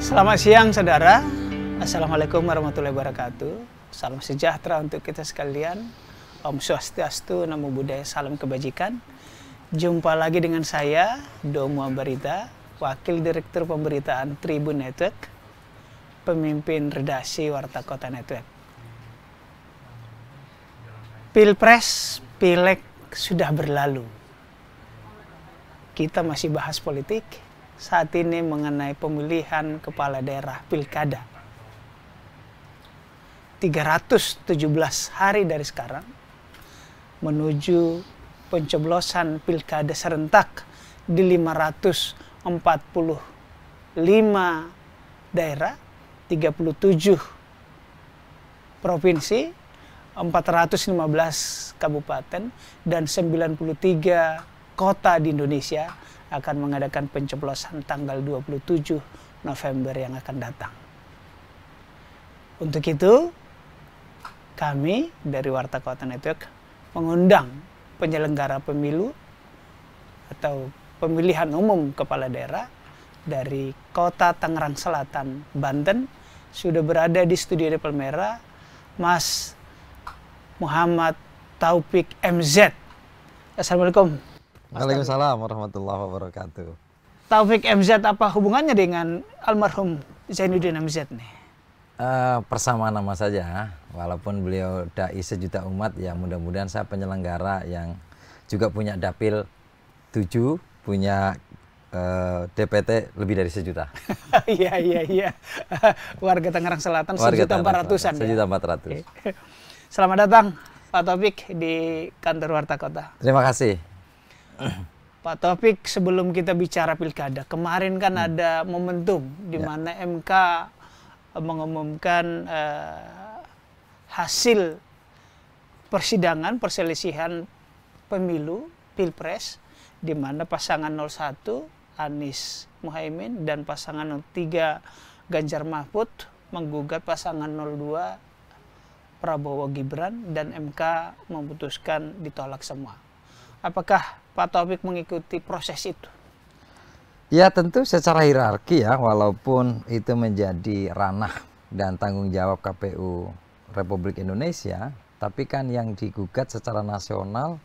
Selamat siang saudara. Assalamualaikum warahmatullahi wabarakatuh. Salam sejahtera untuk kita sekalian. Om Swastiastu, Namo Buddhaya, salam kebajikan. Jumpa lagi dengan saya, Domo Ambarita, Wakil Direktur Pemberitaan Tribun Network, pemimpin redaksi Warta Kota Network. Pilpres, Pileg sudah berlalu. Kita masih bahas politik saat ini mengenai pemilihan kepala daerah pilkada. 317 hari dari sekarang menuju pencoblosan pilkada serentak di 545 daerah, 37 provinsi, 415 kabupaten, dan 93 kota di Indonesia akan mengadakan pencoblosan tanggal 27 November yang akan datang. Untuk itu, kami dari Warta Kota Network mengundang penyelenggara pemilu atau pemilihan umum kepala daerah dari Kota Tangerang Selatan, Banten. Sudah berada di studio di Palmera, Mas Muhammad Taufik MZ. Assalamualaikum. Waalaikumsalam warahmatullahi wabarakatuh. Taufik MZ, apa hubungannya dengan almarhum Zainuddin MZ nih? Persamaan nama saja, walaupun beliau dai sejuta umat, ya mudah-mudahan saya penyelenggara yang juga punya dapil 7, punya DPT lebih dari 1 juta. Iya. Warga Tangerang Selatan 1.400.000-an. 1.400.000. Selamat datang Pak Taufik di kantor Warta Kota. Terima kasih. Pak Taufik, sebelum kita bicara pilkada, kemarin kan ada momentum di mana MK mengumumkan hasil persidangan perselisihan pemilu Pilpres, di mana pasangan 01 Anies Muhaimin dan pasangan 03 Ganjar Mahfud menggugat pasangan 02 Prabowo Gibran, dan MK memutuskan ditolak semua. Apakah Pak Taufik mengikuti proses itu? Ya tentu secara hierarki ya, walaupun itu menjadi ranah dan tanggung jawab KPU Republik Indonesia, tapi kan yang digugat secara nasional,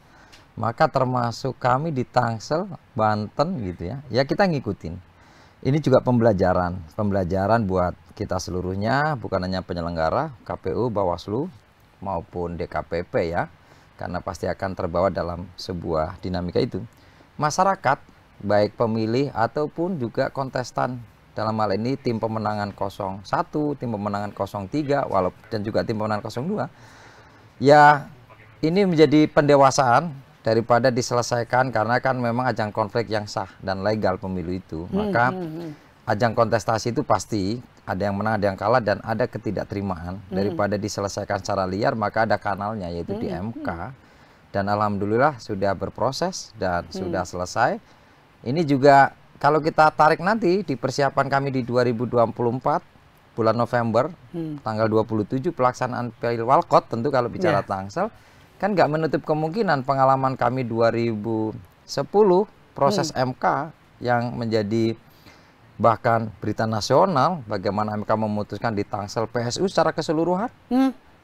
maka termasuk kami di Tangsel, Banten gitu ya, ya kita ngikutin. Ini juga pembelajaran buat kita seluruhnya, bukan hanya penyelenggara, KPU, Bawaslu, maupun DKPP ya, karena pasti akan terbawa dalam sebuah dinamika itu. Masyarakat, baik pemilih ataupun juga kontestan, dalam hal ini tim pemenangan 01, tim pemenangan 03, dan juga tim pemenangan 02, ya ini menjadi pendewasaan daripada diselesaikan, karena kan memang ajang konflik yang sah dan legal pemilu itu. Maka ajang kontestasi itu pasti ada yang menang, ada yang kalah, dan ada ketidakterimaan. Daripada diselesaikan secara liar, maka ada kanalnya, yaitu di MK. Dan alhamdulillah sudah berproses dan sudah selesai. Ini juga kalau kita tarik nanti di persiapan kami di 2024 bulan November, tanggal 27 pelaksanaan Pilwalkot, tentu kalau bicara Tangsel, kan nggak menutup kemungkinan pengalaman kami 2010 proses MK yang menjadi bahkan berita nasional, bagaimana MK memutuskan di Tangsel PSU secara keseluruhan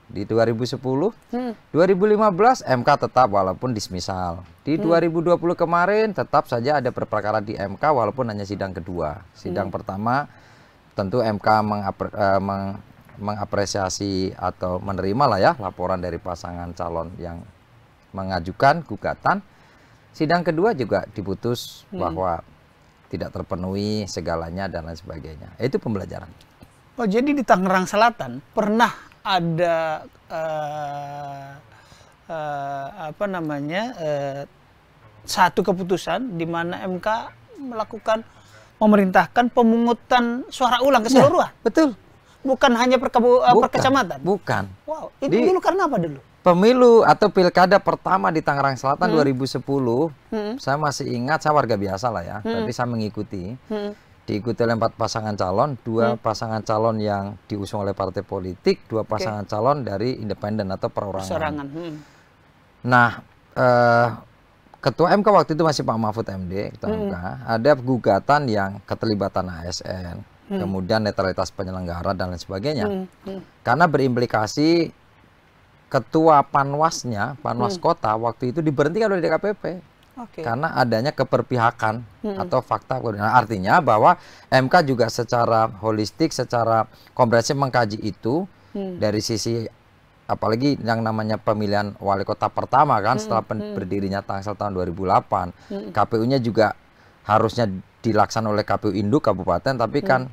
di 2010, 2015 MK tetap walaupun dismisal, di 2020 kemarin tetap saja ada perkara di MK walaupun hanya sidang kedua. Sidang pertama tentu MK mengapresiasi atau menerima lah ya laporan dari pasangan calon yang mengajukan gugatan. Sidang kedua juga diputus bahwa tidak terpenuhi segalanya dan lain sebagainya. Itu pembelajaran. Oh, jadi di Tangerang Selatan pernah ada satu keputusan di mana MK melakukan memerintahkan pemungutan suara ulang keseluruhan. Ya, betul. Bukan hanya per kecamatan. Bukan. Wow, itu dulu karena apa dulu? Pemilu atau pilkada pertama di Tangerang Selatan 2010, saya masih ingat, saya warga biasa lah ya, tapi saya mengikuti. Diikuti oleh 4 pasangan calon, 2 pasangan calon yang diusung oleh partai politik, 2 pasangan calon dari independen atau perorangan. Nah, Ketua MK waktu itu masih Pak Mahfud MD, Ketua MK, ada gugatan yang keterlibatan ASN, kemudian netralitas penyelenggara dan lain sebagainya. Karena berimplikasi ketua Panwasnya, Panwas Kota waktu itu diberhentikan oleh DKPP. Karena adanya keperpihakan atau fakta. Nah, artinya bahwa MK juga secara holistik, secara komprehensif mengkaji itu dari sisi, apalagi yang namanya pemilihan wali kota pertama kan setelah berdirinya Tangsel tahun 2008. KPU-nya juga harusnya dilaksanakan oleh KPU Induk Kabupaten, tapi kan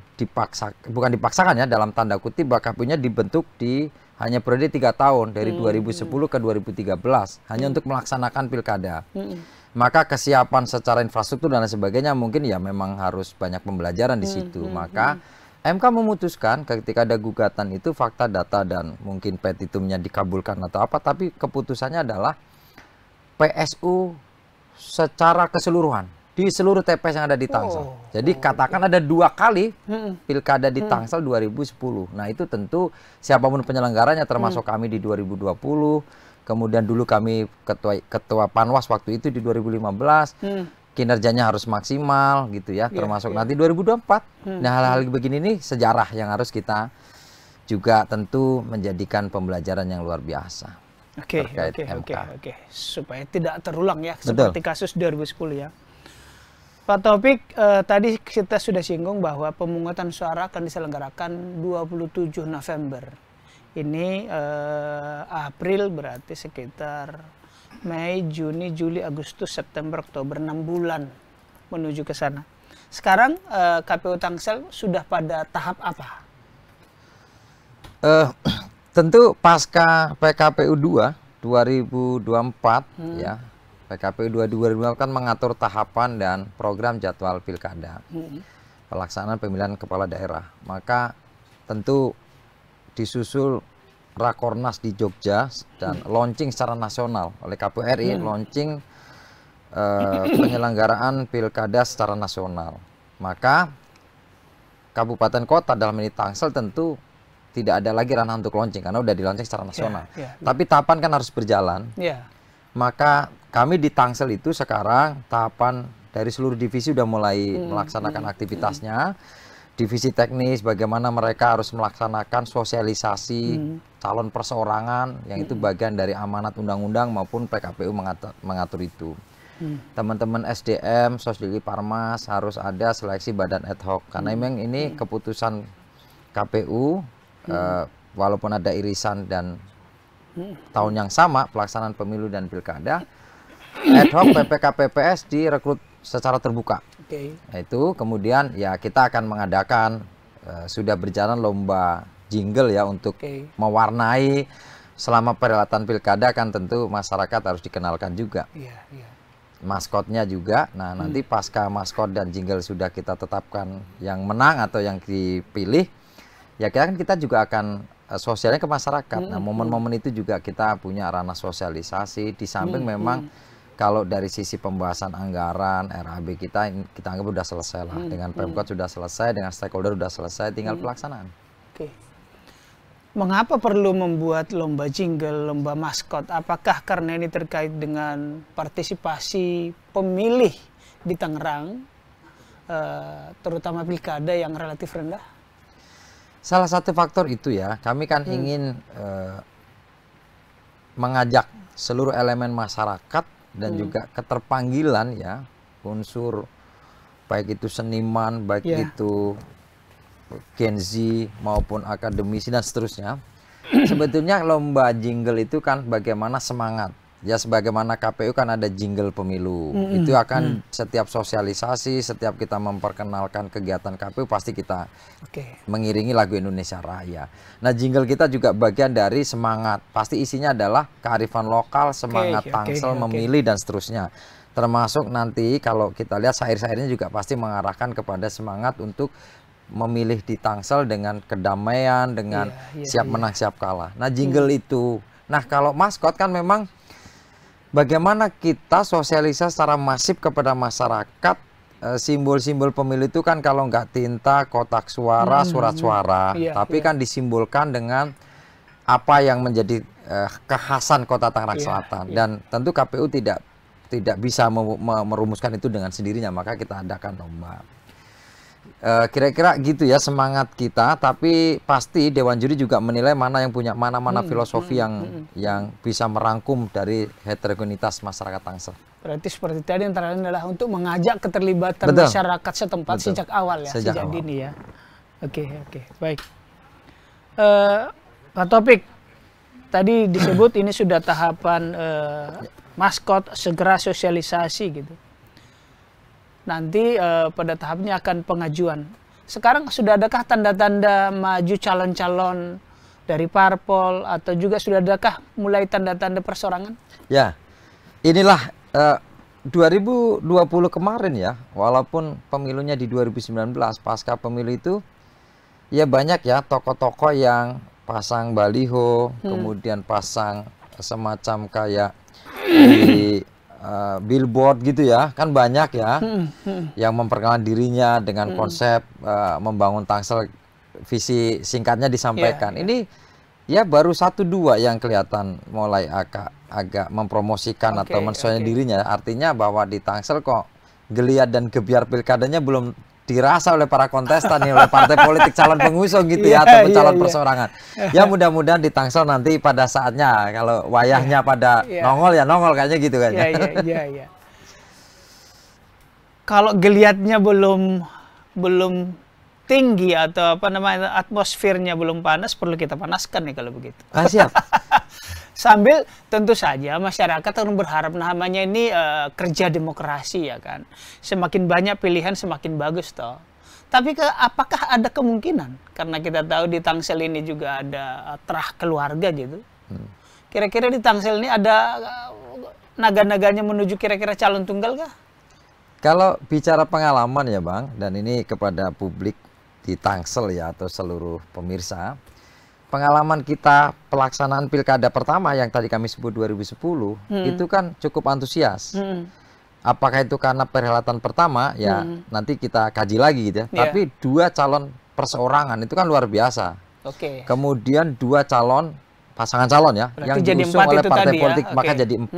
bukan dipaksakan ya, dalam tanda kutip, bahwa KPU-nya dibentuk di hanya periode 3 tahun dari 2010 ke 2013 hanya untuk melaksanakan pilkada. Maka kesiapan secara infrastruktur dan lain sebagainya mungkin ya memang harus banyak pembelajaran di situ. Maka MK memutuskan ketika ada gugatan itu fakta, data, dan mungkin petitumnya dikabulkan atau apa, tapi keputusannya adalah PSU secara keseluruhan di seluruh TPS yang ada di Tangsel. Jadi katakan ada 2 kali pilkada di Tangsel 2010. Nah itu tentu siapapun penyelenggaranya termasuk kami di 2020, kemudian dulu kami ketua Panwas waktu itu di 2015, kinerjanya harus maksimal gitu ya, termasuk nanti 2024. Nah hal-hal begini nih sejarah yang harus kita juga tentu menjadikan pembelajaran yang luar biasa. Oke, supaya tidak terulang ya seperti kasus 2010 ya. Pak Taufik, tadi kita sudah singgung bahwa pemungutan suara akan diselenggarakan 27 November. Ini April, berarti sekitar Mei, Juni, Juli, Agustus, September, Oktober, 6 bulan menuju ke sana. Sekarang KPU Tangsel sudah pada tahap apa? Tentu pasca PKPU 2 2024 ya. PKPU 2024 kan mengatur tahapan dan program jadwal pilkada, pelaksanaan pemilihan kepala daerah. Maka tentu disusul Rakornas di Jogja dan launching secara nasional oleh KPU RI, launching penyelenggaraan pilkada secara nasional. Maka kabupaten kota dalam ini Tangsel tentu tidak ada lagi ranah untuk launching karena udah di launching secara nasional. Tapi tahapan kan harus berjalan. Maka kami di Tangsel itu sekarang tahapan dari seluruh divisi udah mulai melaksanakan aktivitasnya. Divisi teknis bagaimana mereka harus melaksanakan sosialisasi calon perseorangan yang itu bagian dari amanat undang-undang maupun PKPU mengatur itu. Teman-teman SDM, Sosdili Parmas harus ada seleksi badan ad hoc karena memang ini keputusan KPU walaupun ada irisan dan tahun yang sama pelaksanaan pemilu dan pilkada, ad hoc PPK PPS direkrut secara terbuka. Itu kemudian ya kita akan mengadakan sudah berjalan lomba jingle ya untuk mewarnai selama perhelatan pilkada, kan tentu masyarakat harus dikenalkan juga. Maskotnya juga. Nah nanti pasca maskot dan jingle sudah kita tetapkan yang menang atau yang dipilih, ya kita juga akan sosialnya ke masyarakat. Nah momen-momen itu juga kita punya ranah sosialisasi. Di samping memang kalau dari sisi pembahasan anggaran RAB kita anggap sudah selesai lah. Dengan Pemkot sudah selesai, dengan stakeholder sudah selesai, tinggal pelaksanaan. Mengapa perlu membuat lomba jingle, lomba maskot? Apakah karena ini terkait dengan partisipasi pemilih di Tangerang, terutama pilkada yang relatif rendah? Salah satu faktor itu ya, kami kan ingin mengajak seluruh elemen masyarakat dan juga keterpanggilan ya, unsur baik itu seniman, baik itu Gen Z maupun akademisi dan seterusnya. Sebetulnya lomba jingle itu kan bagaimana semangat. Ya sebagaimana KPU kan ada jingle pemilu. Itu akan setiap sosialisasi, setiap kita memperkenalkan kegiatan KPU pasti kita mengiringi lagu Indonesia Raya. Nah jingle kita juga bagian dari semangat. Pasti isinya adalah kearifan lokal, semangat Tangsel memilih dan seterusnya. Termasuk nanti kalau kita lihat syair-syairnya juga pasti mengarahkan kepada semangat untuk memilih di Tangsel dengan kedamaian, dengan siap menang siap kalah. Nah jingle itu. Nah kalau maskot kan memang bagaimana kita sosialisasi secara masif kepada masyarakat. Simbol-simbol pemilu itu kan kalau nggak tinta, kotak suara, surat suara. Tapi kan disimbolkan dengan apa yang menjadi kekhasan Kota Tangerang Selatan. Dan tentu KPU tidak bisa merumuskan itu dengan sendirinya, maka kita adakan lomba. Kira-kira gitu ya semangat kita, tapi pasti Dewan Juri juga menilai mana yang punya mana filosofi yang bisa merangkum dari heterogenitas masyarakat Tangsel. Berarti seperti tadi antara lain adalah untuk mengajak keterlibatan Betul. masyarakat setempat Betul. sejak awal ya, Sejak sejak awal. dini ya. Oke, baik. Pak Topik, tadi disebut ini sudah tahapan maskot segera sosialisasi gitu. Nanti pada tahapnya akan pengajuan. Sekarang sudah adakah tanda-tanda maju calon-calon dari parpol atau juga sudah adakah mulai tanda-tanda persorangan? Ya, inilah 2020 kemarin ya, walaupun pemilunya di 2019, pasca pemilu itu ya banyak ya tokoh-tokoh yang pasang baliho, kemudian pasang semacam kayak di billboard gitu ya, kan banyak ya yang memperkenalkan dirinya dengan konsep membangun Tangsel, visi singkatnya disampaikan. Ini ya baru 1-2 yang kelihatan mulai agak mempromosikan atau mensuaikan dirinya. Artinya bahwa di Tangsel kok geliat dan gebiar pilkadanya belum dirasa oleh para kontestan nih, oleh partai politik calon pengusung gitu ya, atau calon persorangan. Ya mudah-mudahan di Tangsel nanti pada saatnya, kalau wayahnya pada nongol ya nongol kayaknya gitu kan. Iya. Kalau geliatnya belum tinggi atau apa namanya, atmosfernya belum panas, perlu kita panaskan nih kalau begitu. Siap. Sambil tentu saja masyarakat akan berharap namanya ini kerja demokrasi ya kan. Semakin banyak pilihan semakin bagus toh. Tapi apakah ada kemungkinan, karena kita tahu di Tangsel ini juga ada terah keluarga gitu. Kira-kira di Tangsel ini ada naga-naganya menuju kira-kira calon tunggal kah? Kalau bicara pengalaman ya Bang, dan ini kepada publik di Tangsel ya atau seluruh pemirsa, pengalaman kita pelaksanaan pilkada pertama yang tadi kami sebut 2010 itu kan cukup antusias. Apakah itu karena perhelatan pertama ya nanti kita kaji lagi gitu ya. Tapi 2 calon perseorangan itu kan luar biasa. Kemudian 2 calon pasangan calon ya. Berarti yang diusung oleh partai politik ya? Maka jadi 4.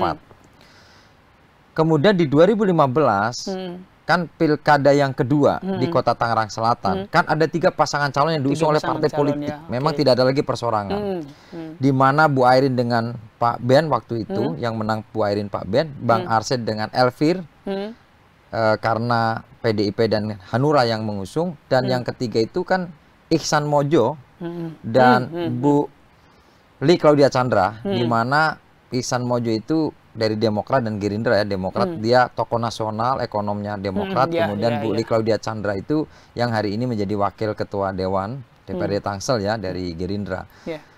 Kemudian di 2015 kan pilkada yang kedua di Kota Tangerang Selatan kan ada 3 pasangan calon yang diusung oleh partai politik. Ya. Memang tidak ada lagi persorangan. Di mana Bu Airin dengan Pak Ben waktu itu yang menang Bu Airin Pak Ben, Bang Arsyad dengan Elvir karena PDIP dan Hanura yang mengusung, dan yang ketiga itu kan Ihsan Mojo dan Bu Li Claudia Chandra, di mana Ihsan Mojo itu dari Demokrat dan Gerindra ya. Demokrat dia tokoh nasional, ekonomnya Demokrat. Kemudian Bu Li Claudia Chandra itu yang hari ini menjadi wakil ketua Dewan DPRD Tangsel ya dari Gerindra.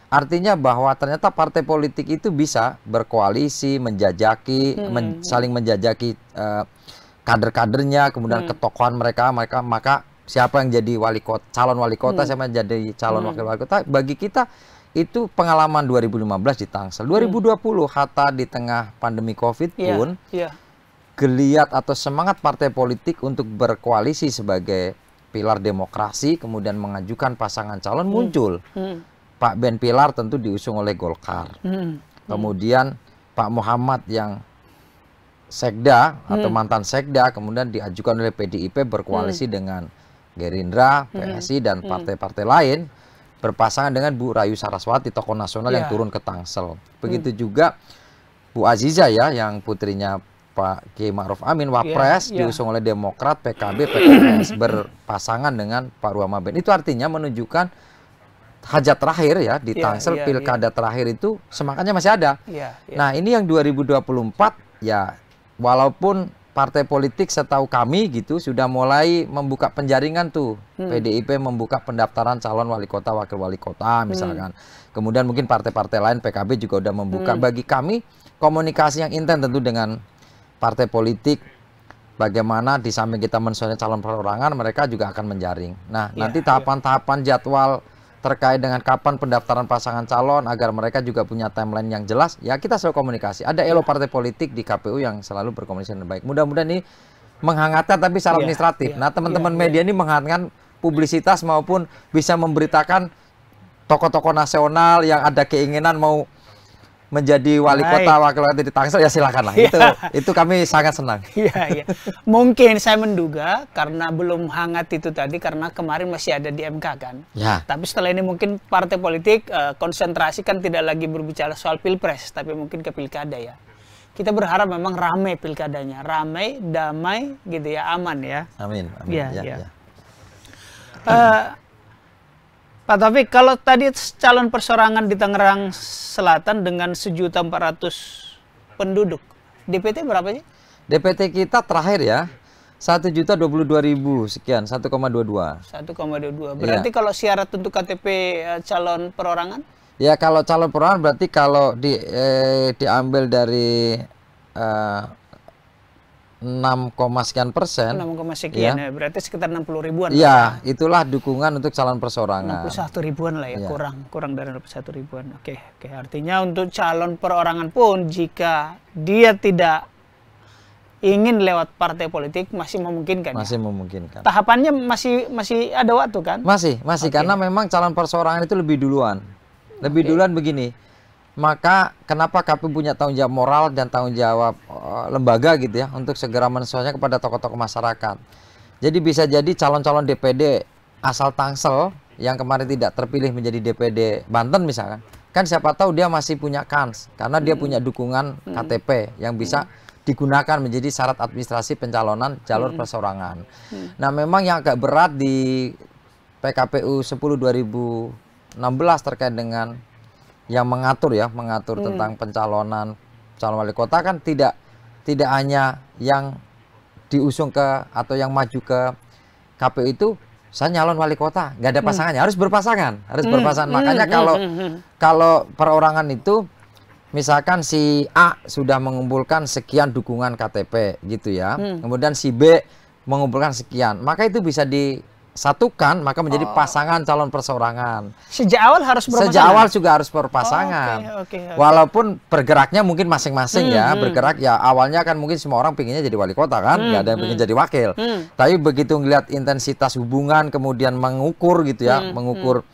Artinya bahwa ternyata partai politik itu bisa berkoalisi, menjajaki, saling menjajaki kader-kadernya, kemudian ketokohan mereka, maka siapa yang jadi calon wali kota, siapa yang jadi calon wakil wali kota, bagi kita itu pengalaman 2015 di Tangsel. 2020 Hatta di tengah pandemi Covid pun geliat atau semangat partai politik untuk berkoalisi sebagai pilar demokrasi, kemudian mengajukan pasangan calon muncul. Pak Ben Pilar tentu diusung oleh Golkar. Kemudian Pak Muhammad yang sekda atau mantan sekda kemudian diajukan oleh PDIP berkoalisi dengan Gerindra, PSI dan partai-partai lain, berpasangan dengan Bu Rayu Saraswati, tokoh nasional yang turun ke Tangsel. Begitu juga Bu Aziza ya, yang putrinya Pak Kiai Ma'ruf Amin, Wapres, diusung oleh Demokrat, PKB, PKS, berpasangan dengan Pak Ruhama Ben. Itu artinya menunjukkan hajat terakhir ya di Tangsel, pilkada terakhir itu semangatnya masih ada. Nah ini yang 2024 ya, walaupun partai politik setahu kami gitu sudah mulai membuka penjaringan tuh. PDIP membuka pendaftaran calon wali kota, wakil wali kota misalkan. Kemudian mungkin partai-partai lain, PKB juga udah membuka. Bagi kami komunikasi yang intens tentu dengan partai politik. Bagaimana di samping kita mensuaikan calon perorangan, mereka juga akan menjaring. Nah nanti tahapan-tahapan jadwal terkait dengan kapan pendaftaran pasangan calon agar mereka juga punya timeline yang jelas, ya kita selalu komunikasi. Ada elo partai politik di KPU yang selalu berkomunikasi dengan baik. Mudah-mudahan ini menghangatkan tapi secara administratif. Nah teman-teman media ini menghangatkan publisitas maupun bisa memberitakan tokoh-tokoh nasional yang ada keinginan mau menjadi wali kota, wakil wali di Tangsel, ya silakan lah. Itu kami sangat senang. Iya. Mungkin saya menduga karena belum hangat itu tadi, karena kemarin masih ada di MK kan. Ya. Tapi setelah ini mungkin partai politik konsentrasi kan tidak lagi berbicara soal pilpres, tapi mungkin ke pilkada ya. Kita berharap memang ramai pilkadanya, ramai, damai, gitu ya, aman ya. Amin. Ya. Pak Taufik, kalau tadi calon persorangan di Tangerang Selatan dengan 1.400.000 penduduk, DPT berapa sih? DPT kita terakhir ya 1.022.000 sekian, 1,22. 1,22. Berarti kalau syarat untuk KTP calon perorangan? Ya kalau calon perorangan berarti kalau diambil dari 6, sekian persen. 6, sekian ya. Berarti sekitar 60 ribuan. Ya, itulah dukungan untuk calon persorangan. 61 ribuan lah ya, kurang dari 61 ribuan. Oke. Artinya untuk calon perorangan pun jika dia tidak ingin lewat partai politik masih memungkinkan. Masih memungkinkan. Tahapannya masih ada waktu kan? Masih karena memang calon persorangan itu lebih duluan. Lebih duluan begini. Maka kenapa KPU punya tanggung jawab moral dan tanggung jawab lembaga gitu ya untuk segera menyesuaikan kepada tokoh-tokoh masyarakat. Jadi bisa jadi calon-calon DPD asal Tangsel yang kemarin tidak terpilih menjadi DPD Banten misalkan, kan siapa tahu dia masih punya kans karena dia punya dukungan KTP yang bisa digunakan menjadi syarat administrasi pencalonan jalur persorangan. Nah, memang yang agak berat di PKPU 10/2016 terkait dengan yang mengatur tentang pencalonan calon wali kota kan tidak hanya yang diusung ke atau yang maju ke KPU itu saya nyalon wali kota, nggak ada pasangannya, harus berpasangan. Makanya kalau perorangan itu misalkan si A sudah mengumpulkan sekian dukungan KTP gitu ya, kemudian si B mengumpulkan sekian, maka itu bisa disatukan, maka menjadi pasangan calon persorangan. Sejak awal harus berpasangan? Sejak awal juga harus berpasangan. Okay. Walaupun bergeraknya mungkin masing-masing ya, bergerak ya awalnya kan mungkin semua orang pinginnya jadi wali kota kan, nggak ada yang pengen jadi wakil. Tapi begitu ngelihat intensitas hubungan, kemudian mengukur gitu ya, mengukur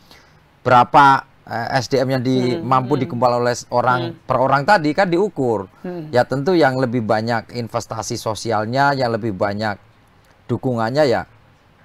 berapa SDM yang mampu dikumpul oleh per orang tadi kan diukur. Ya tentu yang lebih banyak investasi sosialnya, yang lebih banyak dukungannya ya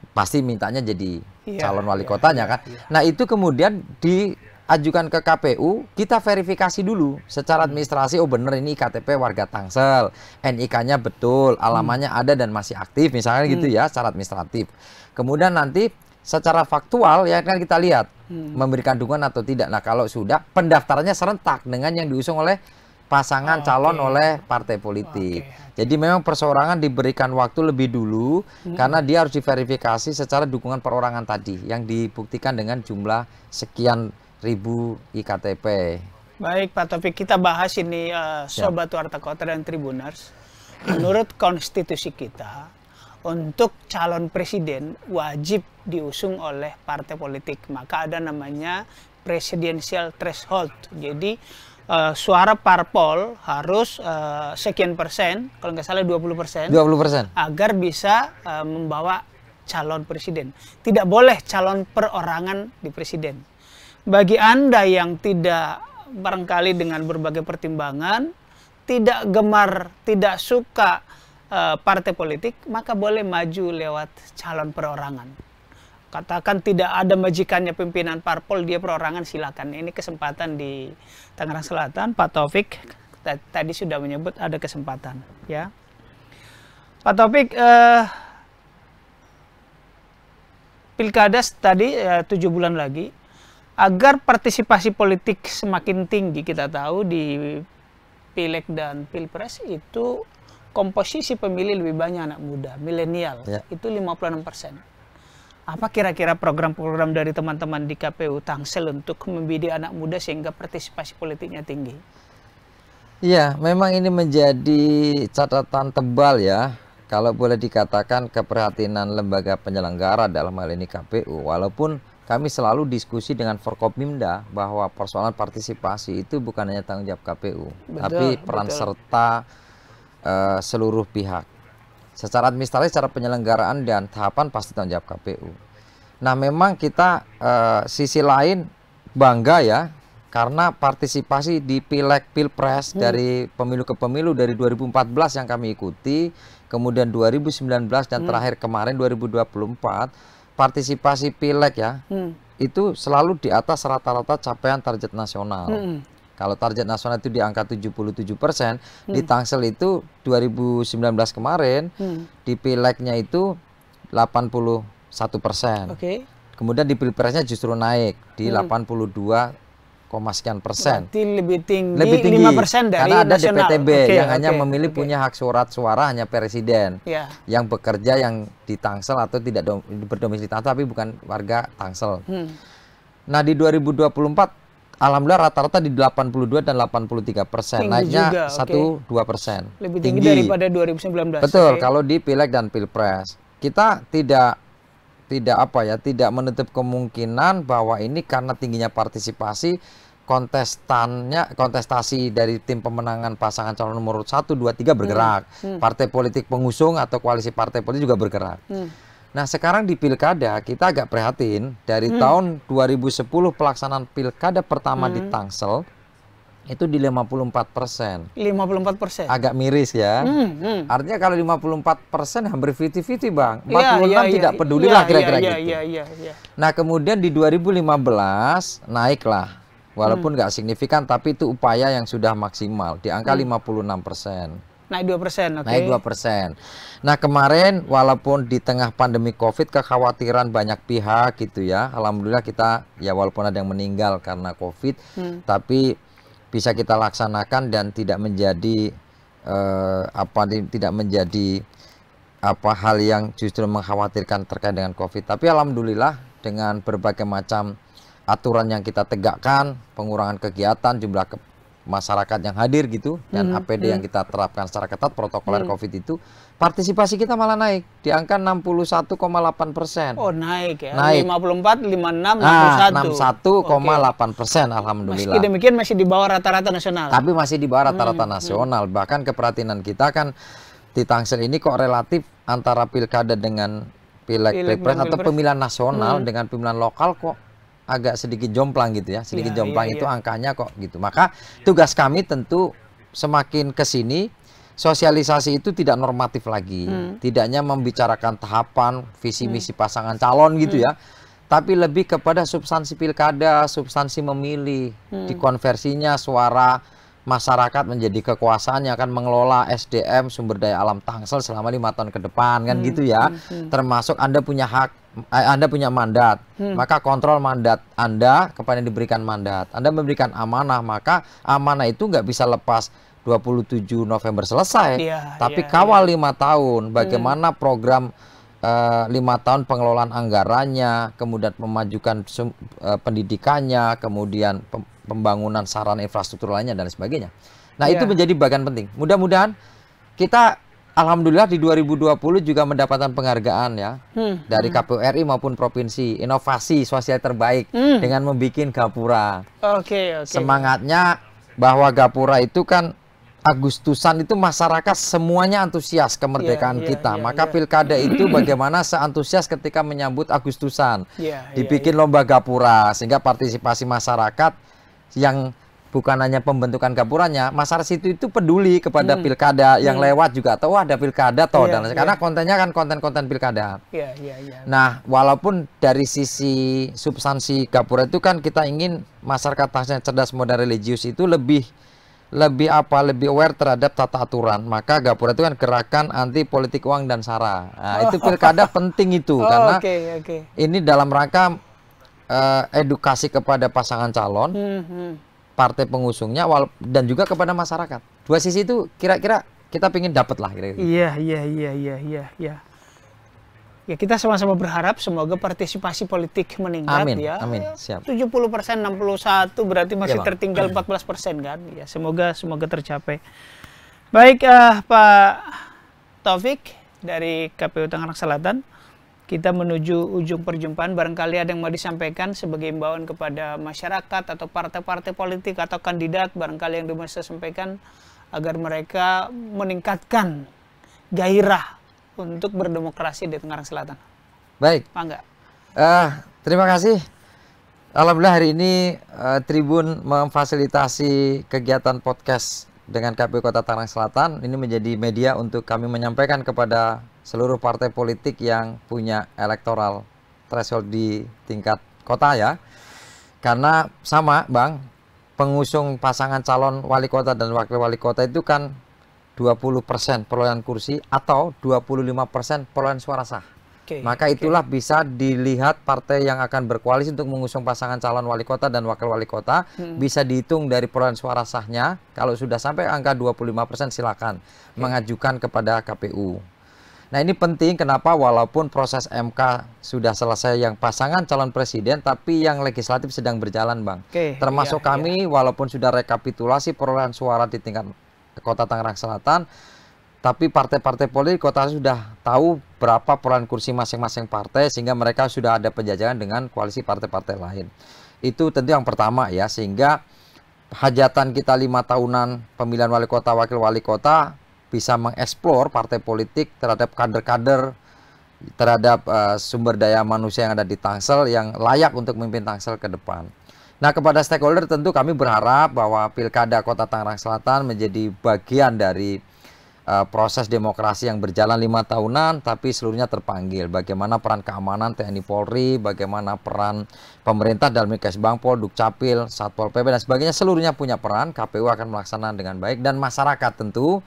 pasti mintanya jadi calon wali kotanya kan. Nah itu kemudian diajukan ke KPU, kita verifikasi dulu secara administrasi, oh bener ini KTP warga Tangsel, NIK-nya betul, alamannya ada dan masih aktif misalnya gitu ya secara administratif. Kemudian nanti secara faktual ya kan kita lihat memberikan dukungan atau tidak. Nah kalau sudah pendaftarannya serentak dengan yang diusung oleh pasangan calon oleh partai politik. Jadi memang perseorangan diberikan waktu lebih dulu karena dia harus diverifikasi secara dukungan perorangan tadi yang dibuktikan dengan jumlah sekian ribu IKTP. Baik Pak Taufik, kita bahas ini Sobat Warta Kota dan Tribuners. Menurut konstitusi kita, untuk calon presiden wajib diusung oleh partai politik. Maka ada namanya presidential threshold. Jadi suara parpol harus sekian persen, kalau nggak salah 20%, agar bisa membawa calon presiden. Tidak boleh calon perorangan di presiden. Bagi Anda yang tidak barangkali dengan berbagai pertimbangan, tidak gemar, tidak suka partai politik, maka boleh maju lewat calon perorangan. Katakan tidak ada majikannya pimpinan parpol, dia perorangan, silakan. Ini kesempatan di Tangerang Selatan. Pak Taufik tadi sudah menyebut ada kesempatan, ya. Pak Taufik, pilkada tadi 7 bulan lagi, agar partisipasi politik semakin tinggi, kita tahu di Pileg dan Pilpres itu komposisi pemilih lebih banyak anak muda, milenial, itu 56%. Apa kira-kira program-program dari teman-teman di KPU Tangsel untuk membidik anak muda sehingga partisipasi politiknya tinggi? Iya, memang ini menjadi catatan tebal ya. Kalau boleh dikatakan keprihatinan lembaga penyelenggara dalam hal ini KPU. Walaupun kami selalu diskusi dengan Forkopimda bahwa persoalan partisipasi itu bukan hanya tanggung jawab KPU, tapi peran serta seluruh pihak. Secara administrasi, secara penyelenggaraan dan tahapan pasti tanggung jawab KPU. Nah memang kita sisi lain bangga ya karena partisipasi di pileg pilpres dari pemilu ke pemilu dari 2014 yang kami ikuti, kemudian 2019 dan terakhir kemarin 2024, partisipasi pileg ya itu selalu di atas rata-rata capaian target nasional. Kalau target nasional itu di angka 77%, di Tangsel itu 2019 kemarin di pilegnya itu 81%. Kemudian di pilpresnya justru naik di 82, sekian persen. Berarti lebih tinggi 5% dari karena ada nasional. DPTB yang hanya memilih punya hak suara hanya presiden yang bekerja yang di Tangsel atau tidak berdomisili Tangsel tapi bukan warga Tangsel. Nah di 2024 alhamdulillah rata-rata di 82 dan 83%, naiknya 1-2%. Lebih tinggi daripada 2019. Betul, kalau di pileg dan pilpres kita tidak menutup kemungkinan bahwa ini karena tingginya partisipasi kontestasi dari tim pemenangan pasangan calon nomor 1, 2, 3 bergerak. Partai politik pengusung atau koalisi partai politik juga bergerak. Nah sekarang di pilkada kita agak prihatin dari tahun 2010 pelaksanaan pilkada pertama di Tangsel itu di 54%. 54%? Agak miris ya. Artinya kalau 54% hampir 50-50 Bang. 46 tidak peduli lah kira-kira gitu. Nah kemudian di 2015 naiklah. Walaupun nggak signifikan tapi itu upaya yang sudah maksimal di angka 56%. Naik 2%, Naik 2%. Nah kemarin walaupun di tengah pandemi COVID kekhawatiran banyak pihak gitu ya. Alhamdulillah kita ya walaupun ada yang meninggal karena COVID, tapi bisa kita laksanakan dan tidak menjadi hal yang justru mengkhawatirkan terkait dengan COVID. Tapi alhamdulillah dengan berbagai macam aturan yang kita tegakkan, pengurangan kegiatan, jumlah masyarakat yang hadir gitu dan APD yang kita terapkan secara ketat protokoler COVID itu partisipasi kita malah naik di angka 61,8%. Oh naik ya? Naik. 54, 56, 61,8%. Alhamdulillah. Meski demikian masih di bawah rata-rata nasional. Tapi masih di bawah rata-rata nasional. Bahkan keprihatinan kita kan di Tangsel ini kok relatif antara pilkada dengan pileg pilpres atau pemilihan nasional dengan pemilihan lokal kok agak sedikit jomplang gitu ya, itu angkanya kok gitu. Maka tugas kami tentu semakin ke sini sosialisasi itu tidak normatif lagi, tidak hanya membicarakan tahapan visi misi pasangan calon gitu ya, tapi lebih kepada substansi pilkada, substansi memilih, dikonversinya suara masyarakat menjadi kekuasaan yang akan mengelola SDM sumber daya alam Tangsel selama 5 tahun ke depan kan gitu ya. Termasuk Anda punya hak, Anda punya mandat, maka kontrol mandat Anda kepada yang diberikan mandat. Anda memberikan amanah, maka amanah itu nggak bisa lepas 27 November selesai, tapi kawal 5 tahun. Bagaimana program 5 tahun pengelolaan anggarannya, kemudian memajukan pendidikannya, kemudian pembangunan sarana infrastruktur lainnya dan sebagainya. Nah itu menjadi bagian penting. Mudah-mudahan kita alhamdulillah di 2020 juga mendapatkan penghargaan ya dari KPU RI maupun provinsi inovasi sosial terbaik dengan membuat Gapura. Semangatnya bahwa Gapura itu kan Agustusan itu masyarakat semuanya antusias kemerdekaan kita. Maka pilkada itu bagaimana seantusias ketika menyambut Agustusan. Dibikin lomba Gapura sehingga partisipasi masyarakat yang bukan hanya pembentukan gapuranya, masyarakat itu peduli kepada pilkada yang lewat juga atau ada pilkada toh dan karena kontennya kan konten-konten pilkada. Nah, walaupun dari sisi substansi Gapura itu kan kita ingin masyarakat Tangsel cerdas modern religius itu lebih aware terhadap tata aturan. Maka Gapura itu kan gerakan anti politik uang dan sara. Nah, itu pilkada penting itu karena ini dalam rangka edukasi kepada pasangan calon, partai pengusungnya, dan juga kepada masyarakat. Dua sisi itu kira-kira kita pengen dapat lah. Iya. Ya kita sama-sama berharap semoga partisipasi politik meningkat. Amin. Siap. 70%, 61 berarti masih tertinggal 14% kan. Ya semoga tercapai. Baik Pak Taufik dari KPU Tangerang Selatan. Kita menuju ujung perjumpaan, barangkali ada yang mau disampaikan sebagai imbauan kepada masyarakat atau partai-partai politik atau kandidat, barangkali yang bisa sampaikan agar mereka meningkatkan gairah untuk berdemokrasi di Tangerang Selatan. Baik. Pak enggak? Terima kasih. Alhamdulillah hari ini Tribun memfasilitasi kegiatan podcast dengan KPU Kota Tangerang Selatan. Ini menjadi media untuk kami menyampaikan kepada seluruh partai politik yang punya electoral threshold di tingkat kota ya. Karena sama Bang, pengusung pasangan calon wali kota dan wakil wali kota itu kan 20% perolehan kursi atau 25% perolehan suara sah. Maka itulah bisa dilihat partai yang akan berkoalisi untuk mengusung pasangan calon wali kota dan wakil wali kota bisa dihitung dari perolehan suara sahnya. Kalau sudah sampai angka 25% silakan mengajukan kepada KPU. Nah ini penting kenapa walaupun proses MK sudah selesai yang pasangan calon presiden tapi yang legislatif sedang berjalan Bang. Termasuk kami walaupun sudah rekapitulasi perolehan suara di tingkat Kota Tangerang Selatan, tapi partai-partai politik kota sudah tahu berapa perolehan kursi masing-masing partai sehingga mereka sudah ada penjajakan dengan koalisi partai-partai lain. Itu tentu yang pertama ya, sehingga hajatan kita 5 tahunan pemilihan wali kota, wakil wali kota bisa mengeksplor partai politik terhadap kader-kader, terhadap sumber daya manusia yang ada di Tangsel yang layak untuk memimpin Tangsel ke depan. Nah, kepada stakeholder tentu kami berharap bahwa Pilkada Kota Tangerang Selatan menjadi bagian dari proses demokrasi yang berjalan 5 tahunan, tapi seluruhnya terpanggil. Bagaimana peran keamanan TNI Polri, bagaimana peran pemerintah dalam Kes Bangpol, Dukcapil, Satpol PP, dan sebagainya, seluruhnya punya peran. KPU akan melaksanakan dengan baik, dan masyarakat tentu,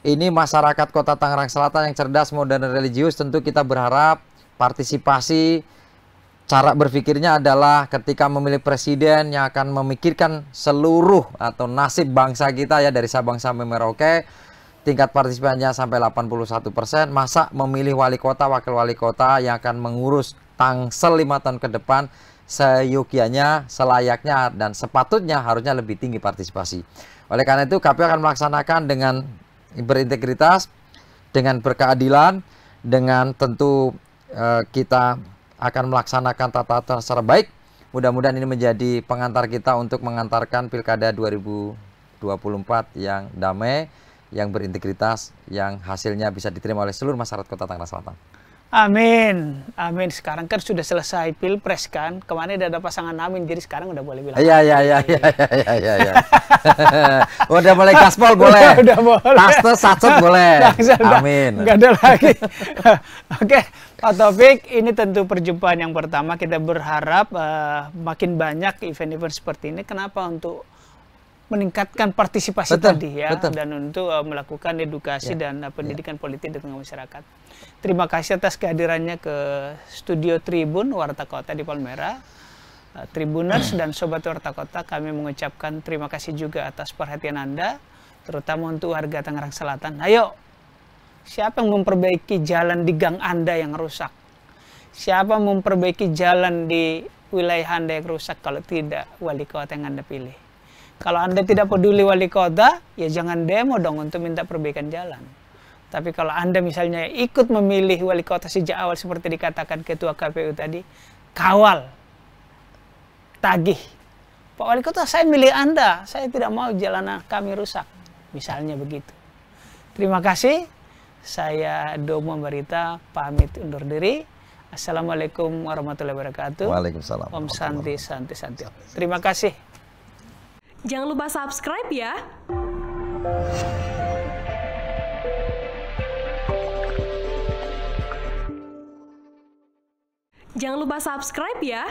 ini masyarakat Kota Tangerang Selatan yang cerdas, modern, religius, tentu kita berharap partisipasi. Cara berpikirnya adalah ketika memilih presiden yang akan memikirkan seluruh atau nasib bangsa kita ya, dari Sabang sampai Merauke, tingkat partisipasinya sampai 81%, masa memilih wali kota, wakil wali kota yang akan mengurus Tangsel 5 tahun ke depan seyogianya, selayaknya, dan sepatutnya harusnya lebih tinggi partisipasi. Oleh karena itu KPU akan melaksanakan dengan berintegritas, dengan berkeadilan, dengan tentu kita akan melaksanakan tata aturan secara baik. Mudah-mudahan ini menjadi pengantar kita untuk mengantarkan Pilkada 2024 yang damai, yang berintegritas, yang hasilnya bisa diterima oleh seluruh masyarakat Kota Tangerang Selatan. Amin, amin. Sekarang kan sudah selesai Pilpres kan, kemarin ada pasangan amin, jadi sekarang udah boleh bilang. Iya. Udah mulai gaspol boleh. Udah boleh. Taste sacet boleh. Amin. Nggak ada lagi. Oke, Pak Taufik, ini tentu perjumpaan yang pertama. Kita berharap makin banyak event-event seperti ini. Kenapa? Untuk meningkatkan partisipasi tadi ya, dan untuk melakukan edukasi dan pendidikan politik di tengah masyarakat. Terima kasih atas kehadirannya ke studio Tribun Warta Kota di Palmerah. Tribuners dan Sobat Warta Kota, kami mengucapkan terima kasih juga atas perhatian Anda, terutama untuk warga Tangerang Selatan. Ayo, siapa yang memperbaiki jalan di gang Anda yang rusak? Siapa memperbaiki jalan di wilayah Anda yang rusak kalau tidak wali kota yang Anda pilih? Kalau Anda tidak peduli wali kota, ya jangan demo dong untuk minta perbaikan jalan. Tapi kalau Anda misalnya ikut memilih wali kota sejak awal seperti dikatakan Ketua KPU tadi, kawal, tagih. Pak Wali Kota, saya milih Anda, saya tidak mau jalanan kami rusak. Misalnya begitu. Terima kasih. Saya Domo Barita, pamit undur diri. Assalamualaikum warahmatullahi wabarakatuh. Waalaikumsalam. Om Santi, Santi, Santi. Terima kasih. Jangan lupa subscribe ya. Jangan lupa subscribe ya.